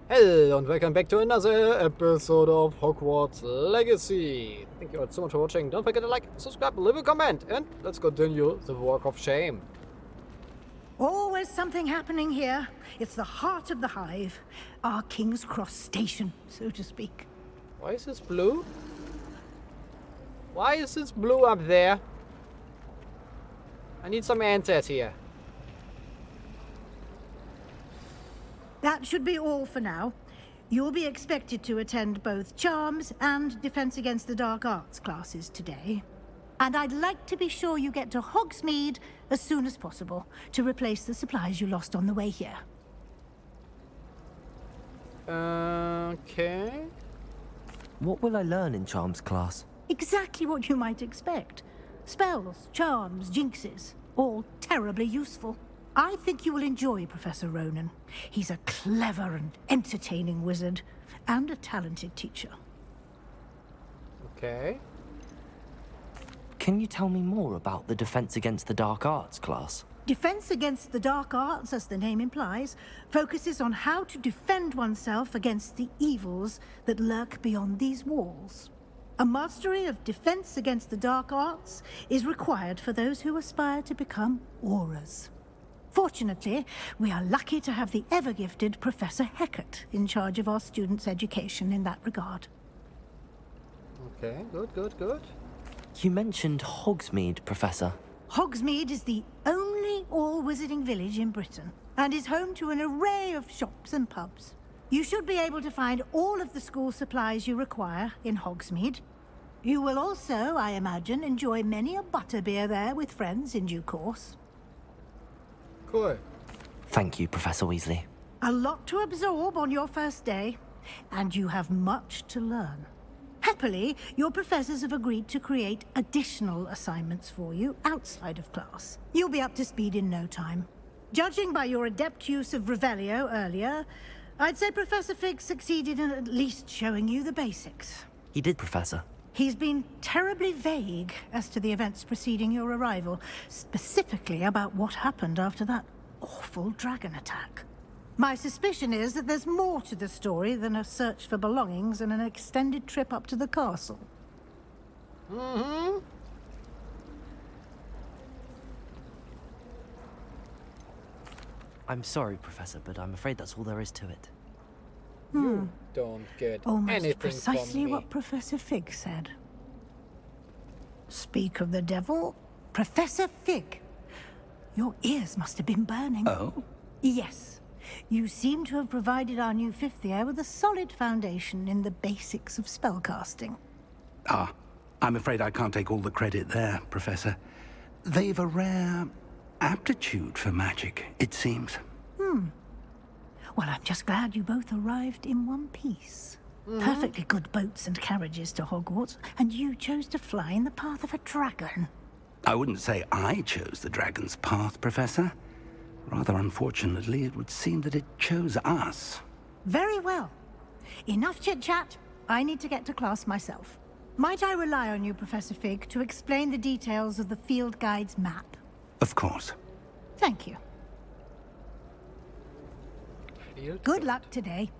Hello and welcome back to another episode of Hogwarts Legacy. Thank you all so much for watching. Don't forget to like, subscribe, leave a comment, and let's continue the walk of shame. Always something happening here. It's the heart of the hive. Our King's Cross station, so to speak. Why is this blue? Why is this blue up there? I need some answers here. That should be all for now. You'll be expected to attend both Charms and Defense Against the Dark Arts classes today. And I'd like to be sure you get to Hogsmeade as soon as possible to replace the supplies you lost on the way here. Okay. What will I learn in Charms class? Exactly what you might expect. Spells, charms, jinxes, all terribly useful. I think you will enjoy Professor Ronan. He's a clever and entertaining wizard, and a talented teacher. Okay. Can you tell me more about the Defense Against the Dark Arts class? Defense Against the Dark Arts, as the name implies, focuses on how to defend oneself against the evils that lurk beyond these walls. A mastery of Defense Against the Dark Arts is required for those who aspire to become auras. Fortunately, we are lucky to have the ever-gifted Professor Hecat in charge of our students' education in that regard. Okay, good. You mentioned Hogsmeade, Professor. Hogsmeade is the only all-wizarding village in Britain, and is home to an array of shops and pubs. You should be able to find all of the school supplies you require in Hogsmeade. You will also, I imagine, enjoy many a butterbeer there with friends in due course. Cool. Thank you, Professor Weasley. A lot to absorb on your first day, and you have much to learn. Happily, your professors have agreed to create additional assignments for you outside of class. You'll be up to speed in no time. Judging by your adept use of Revelio earlier, I'd say Professor Fig succeeded in at least showing you the basics. He did, Professor. He's been terribly vague as to the events preceding your arrival, specifically about what happened after that awful dragon attack. My suspicion is that there's more to the story than a search for belongings and an extended trip up to the castle. I'm sorry, Professor, but I'm afraid that's all there is to it. You don't get Almost anything precisely from me. what Professor Fig said. Speak of the devil, Professor Fig. Your ears must have been burning. Oh? Yes. You seem to have provided our new fifth year with a solid foundation in the basics of spellcasting. Ah, I'm afraid I can't take all the credit there, Professor. They've a rare aptitude for magic, it seems. Well, I'm just glad you both arrived in one piece. Perfectly good boats and carriages to Hogwarts, and you chose to fly in the path of a dragon. I wouldn't say I chose the dragon's path, Professor. Rather unfortunately, it would seem that it chose us. Very well. Enough chit-chat. I need to get to class myself. Might I rely on you, Professor Fig, to explain the details of the field guide's map? Of course. Thank you. Field Good guide. luck today.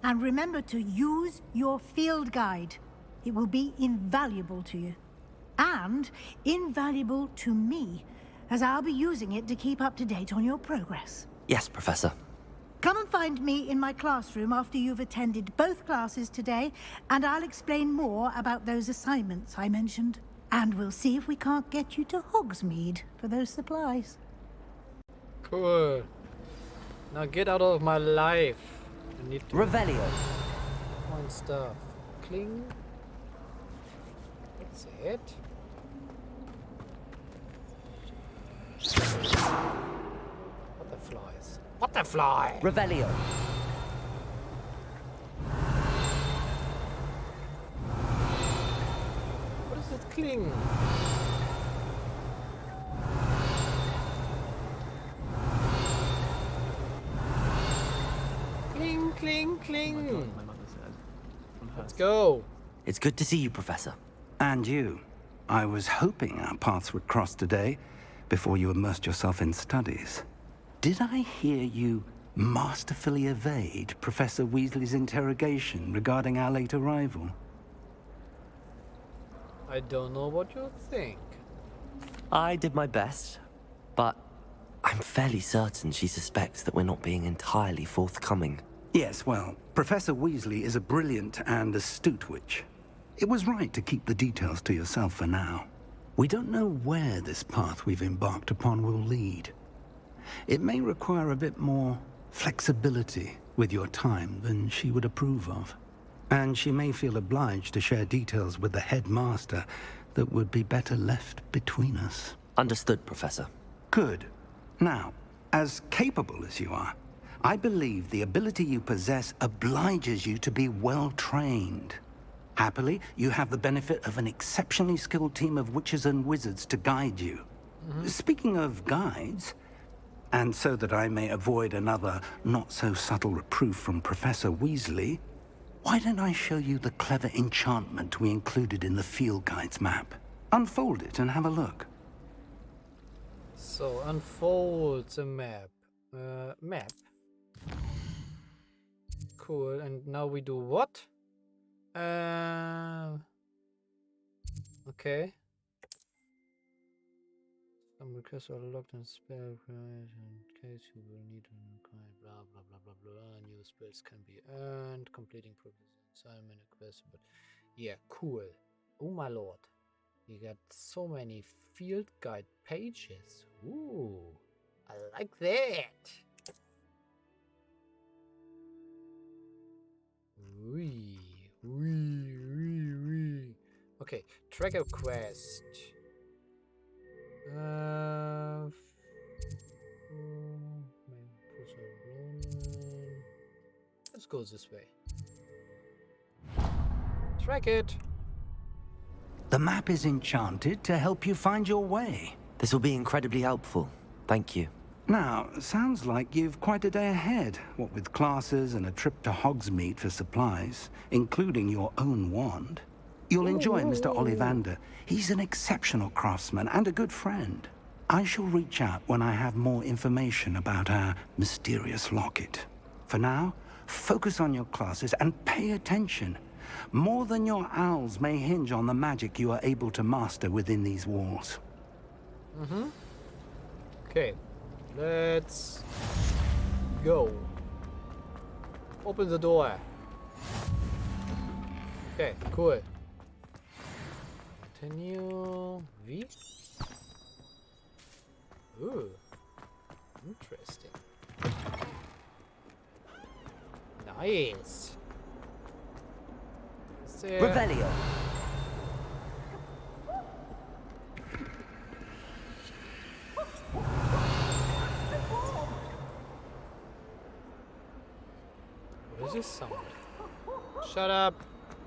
And remember to use your field guide. It will be invaluable to you. And invaluable to me, as I'll be using it to keep up to date on your progress. Yes, Professor. Come and find me in my classroom after you've attended both classes today, and I'll explain more about those assignments I mentioned. And we'll see if we can't get you to Hogsmeade for those supplies. Cool. Now get out of my life. I need to Revelio. find stuff. Cling. That's it. Butterflies. Butterfly! Revelio. What is it cling? Cling, cling, cling. Let's go. It's good to see you, Professor. And you. I was hoping our paths would cross today, before you immersed yourself in studies. Did I hear you masterfully evade Professor Weasley's interrogation regarding our late arrival? I don't know what you think. I did my best, but I'm fairly certain she suspects that we're not being entirely forthcoming. Yes, well, Professor Weasley is a brilliant and astute witch. It was right to keep the details to yourself for now. We don't know where this path we've embarked upon will lead. It may require a bit more flexibility with your time than she would approve of. And she may feel obliged to share details with the headmaster that would be better left between us. Understood, Professor. Good. Now, as capable as you are, I believe the ability you possess obliges you to be well trained. Happily, you have the benefit of an exceptionally skilled team of witches and wizards to guide you. Speaking of guides, and so that I may avoid another not-so-subtle reproof from Professor Weasley, why don't I show you the clever enchantment we included in the field guide's map? Unfold it and have a look. So, unfold the map. Map. Cool, and now we do what? Okay. Some requests are locked in spell in case you will need a blah blah blah blah blah. New spells can be earned, completing previous assignment requests, but yeah, cool. Oh my lord. You got so many field guide pages. Ooh, I like that. Wee, wee, wee, wee. Okay, tracker quest. Let's go this way. Track it. The map is enchanted to help you find your way. This will be incredibly helpful. Thank you. Now, sounds like you've quite a day ahead, what with classes and a trip to Hogsmeade for supplies, including your own wand. You'll enjoy Mr. Ollivander. He's an exceptional craftsman and a good friend. I shall reach out when I have more information about our mysterious locket. For now, focus on your classes and pay attention. More than your owls may hinge on the magic you are able to master within these walls. Okay, let's go. Open the door. Okay, cool. Continue. V? Ooh, interesting. Nice. Revelio. What is this sound? Shut up!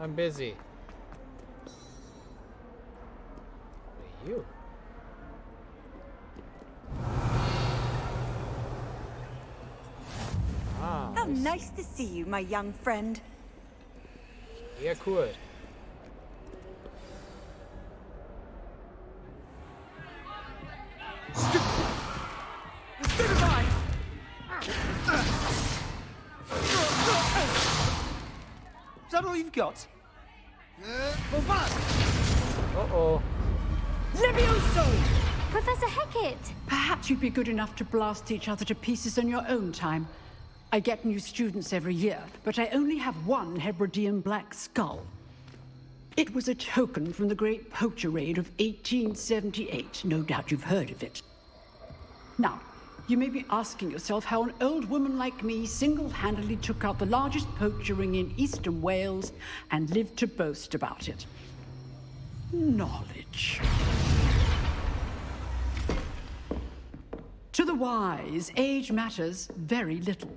I'm busy. What are you? Ah, How nice to see you, my young friend. yeah, cool. Is that all you've got? Uh-oh. Levioso! Professor Hecat! Perhaps you'd be good enough to blast each other to pieces in your own time. I get new students every year, but I only have one Hebridean black skull. It was a token from the Great Poacher Raid of 1878. No doubt you've heard of it. Now, you may be asking yourself how an old woman like me single-handedly took out the largest poacher ring in eastern Wales and lived to boast about it. Knowledge. To the wise, age matters very little.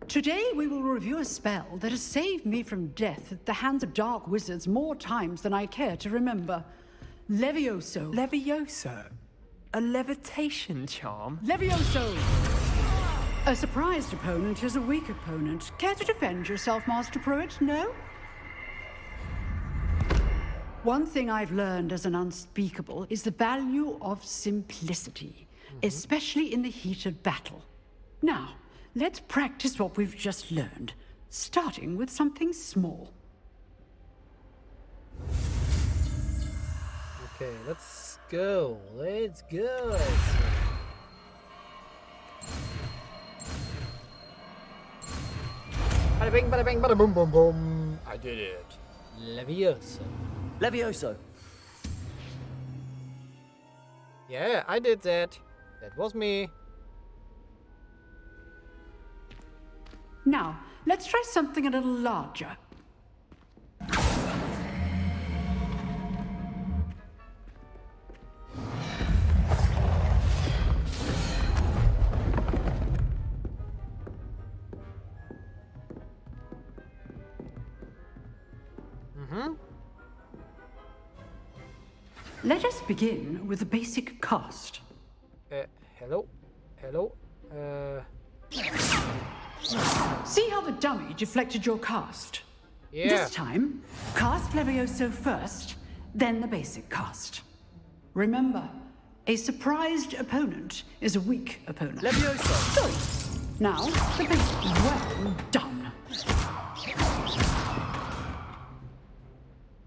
Today we will review a spell that has saved me from death at the hands of dark wizards more times than I care to remember. Levioso. Levioso? A levitation charm? Levioso! A surprised opponent is a weak opponent. Care to defend yourself, Master Pruitt? No? One thing I've learned as an unspeakable is the value of simplicity, especially in the heat of battle. Now, let's practice what we've just learned, starting with something small. Okay, let's go. Let's go. Bada bing, bada boom, boom, boom. I did it. Levioso. Levioso. Yeah, I did that. That was me. Now, let's try something a little larger. Let us begin with the basic cast. Hello? Hello? See how the dummy deflected your cast? Yeah. This time, cast Levioso first, then the basic cast. Remember, a surprised opponent is a weak opponent. Levioso. Good. Now, the basic. Well done.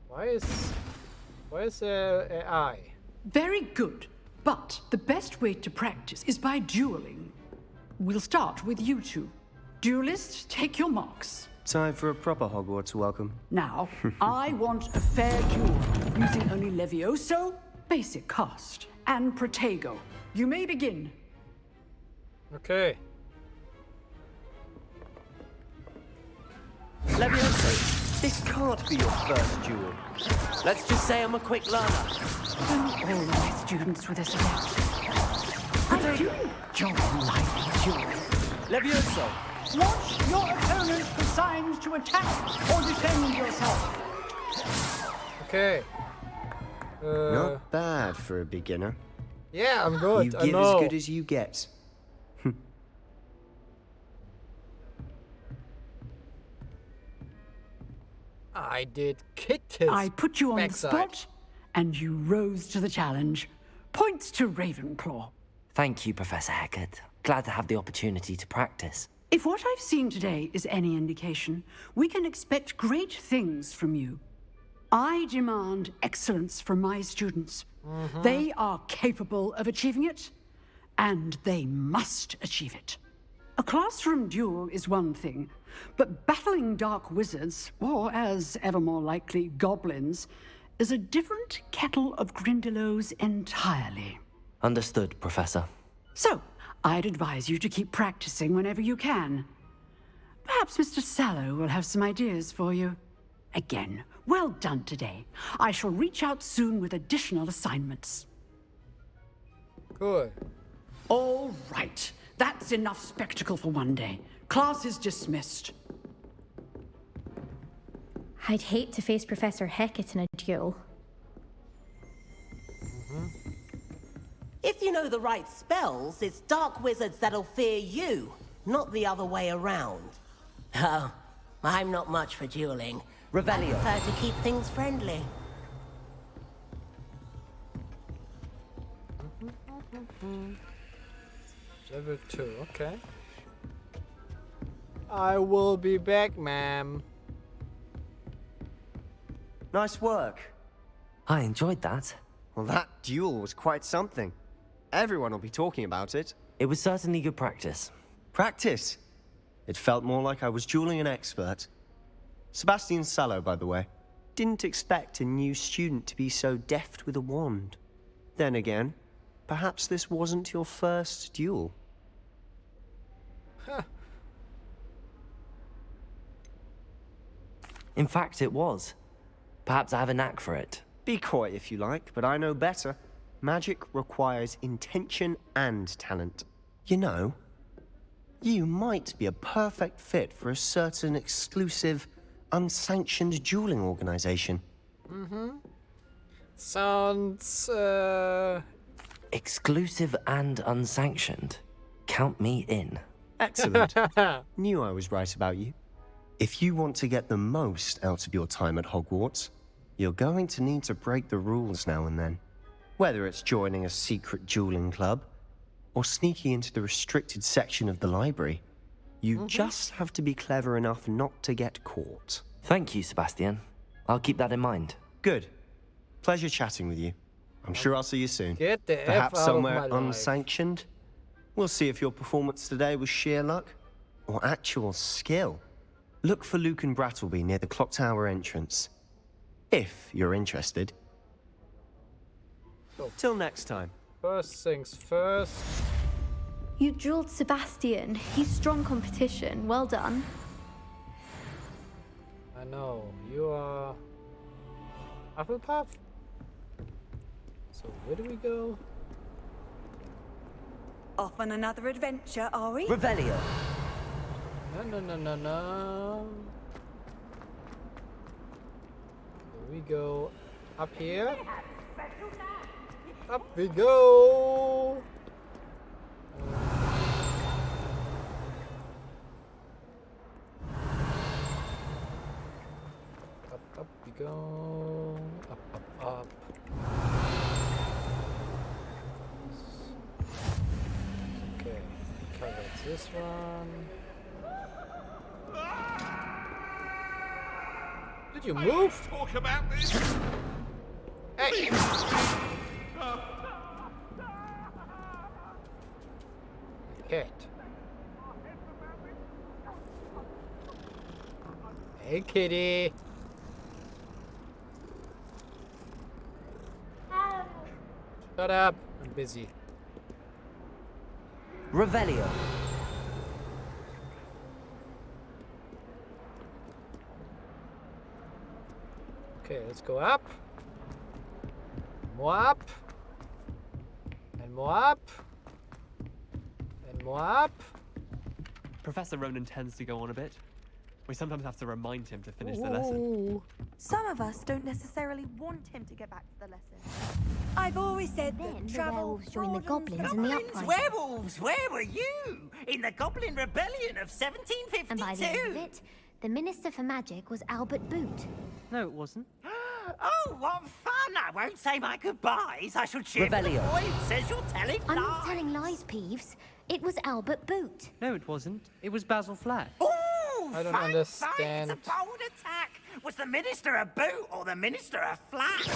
Why is I? Very good. But the best way to practice is by dueling. We'll start with you two. Duelists, take your marks. Time for a proper Hogwarts welcome. Now, I want a fair duel, using only Levioso, basic cast, and Protego. You may begin. Okay. Levioso. This can't be your first duel. Let's just say I'm a quick learner. Don't all my students with this again. I do enjoy lively duels. Levioso. Watch your opponent for signs to attack or defend yourself. Okay. Not bad for a beginner. Yeah, I'm good. You I give know. as good as you get. I did kicked his I put you on backside. the spot, and you rose to the challenge. Points to Ravenclaw. Thank you, Professor Hecat. Glad to have the opportunity to practice. If what I've seen today is any indication, we can expect great things from you. I demand excellence from my students. They are capable of achieving it, and they must achieve it. A classroom duel is one thing, but battling dark wizards, or as ever more likely, goblins, is a different kettle of Grindylows entirely. Understood, Professor. So, I'd advise you to keep practicing whenever you can. Perhaps Mr. Sallow will have some ideas for you. Again, well done today. I shall reach out soon with additional assignments. Good. All right. That's enough spectacle for one day. Class is dismissed. I'd hate to face Professor Hecat in a duel. If you know the right spells, it's dark wizards that'll fear you, not the other way around. Oh, I'm not much for dueling. I Revelio. prefer to keep things friendly. Level 2, okay. I will be back, ma'am. Nice work. I enjoyed that. Well, that duel was quite something. Everyone will be talking about it. It was certainly good practice. Practice. It felt more like I was dueling an expert. Sebastian Sallow, by the way. Didn't expect a new student to be so deft with a wand. Then again, perhaps this wasn't your first duel. In fact, it was. Perhaps I have a knack for it. Be coy if you like, but I know better. Magic requires intention and talent. You know, you might be a perfect fit for a certain exclusive, unsanctioned dueling organization. Sounds, Exclusive and unsanctioned. Count me in. Excellent. Knew I was right about you. If you want to get the most out of your time at Hogwarts, you're going to need to break the rules now and then. Whether it's joining a secret dueling club, or sneaking into the restricted section of the library. You just have to be clever enough not to get caught. Thank you, Sebastian. I'll keep that in mind. Good. Pleasure chatting with you. I'm sure I'll see you soon. Get the F Perhaps out somewhere of my life. unsanctioned. We'll see if your performance today was sheer luck or actual skill. Look for Luke and Brattleby near the clock tower entrance. If you're interested. Oh. Till next time. First things first. You drilled Sebastian. He's strong competition. Well done. I know. You are... Hufflepuff? So where do we go? Off on another adventure, are we? Revelio. No. Here we go. Up here. Up we go. Up we go. Up. Okay, covered this one. Did you move? Talk about this. Hey! Cat. Hey, kitty. Shut up. I'm busy. Revelio. Okay, let's go up. More up. And more up. And more up. Professor Ronan tends to go on a bit. We sometimes have to remind him to finish the lesson. Ooh. Some of us don't necessarily want him to get back to the lesson. I've always said Then that the travel werewolves joined the broadens goblins in the uprising. Werewolves, where were you? In the Goblin Rebellion of 1752? And by the end of it, the Minister for Magic was Albert Boot. No, it wasn't. Oh, what fun! I won't say my goodbyes. I shall cheer for the Revelio. boy who says you're telling I'm lies. not telling lies, Peeves. It was Albert Boot. No, it wasn't. It was Basil Flack. Ooh, I don't fine, understand. Fine. It's a bold attack. Was the Minister a boot or the Minister a flack?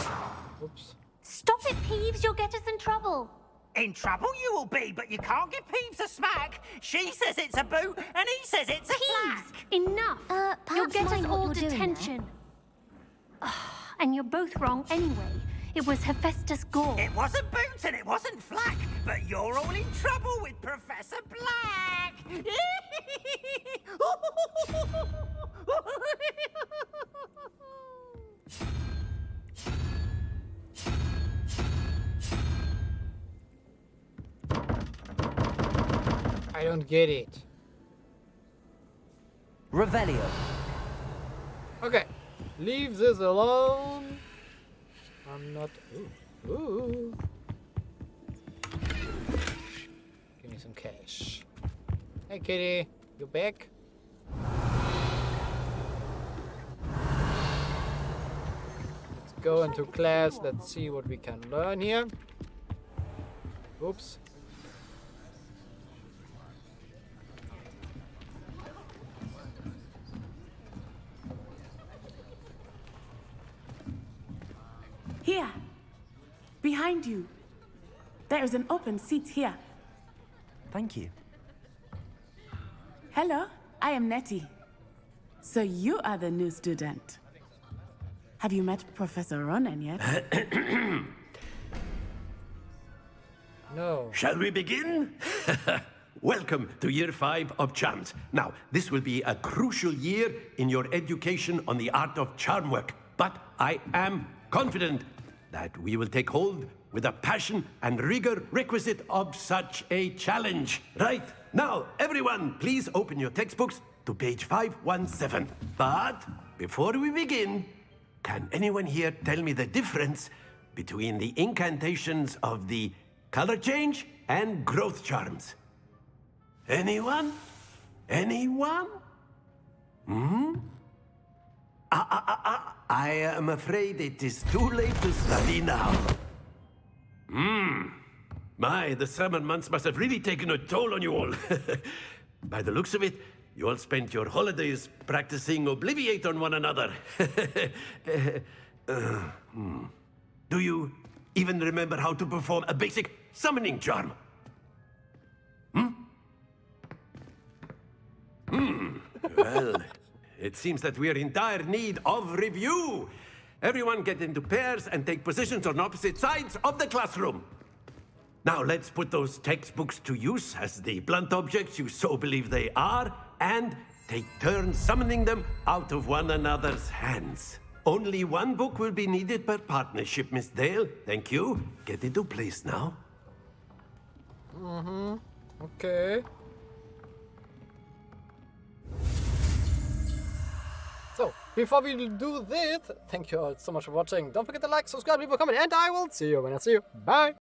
Oops. Stop it, Peeves. You'll get us in trouble. In trouble you will be, but you can't give Peeves a smack. She says it's a boot, and he says it's a flack. Enough! You'll perhaps get us mind what all you're doing detention. And you're both wrong anyway. It was Hephaestus Gore. It wasn't boot and it wasn't flack, but you're all in trouble with Professor Black. I don't get it. Revelio. Okay. Leave this alone. I'm not... Ooh. Give me some cash. Hey, kitty. You back? Let's go into class. Let's see what we can learn here. Oops. Here, behind you. There is an open seat here. Thank you. Hello, I am Nettie. So you are the new student. Have you met Professor Ronan yet? No. Shall we begin? Welcome to Year 5 of Charms. Now, this will be a crucial year in your education on the art of charm work. But I am confident that we will take hold with the passion and rigor requisite of such a challenge. Right, now, everyone, please open your textbooks to page 517. But before we begin, can anyone here tell me the difference between the incantations of the color change and growth charms? Anyone? Anyone? I am afraid it is too late to study now. My, the summer months must have really taken a toll on you all. By the looks of it, You all spent your holidays practicing Obliviate on one another. Do you even remember how to perform a basic summoning charm? Well, it seems that we are in dire need of review. Everyone get into pairs and take positions on opposite sides of the classroom. Now let's put those textbooks to use as the blunt objects you so believe they are, and take turns summoning them out of one another's hands. Only one book will be needed per partnership, Miss Dale. Thank you. Get into place now. Okay. So, before we do this, thank you all so much for watching. Don't forget to like, subscribe, leave a comment, and I will see you when I see you. Bye!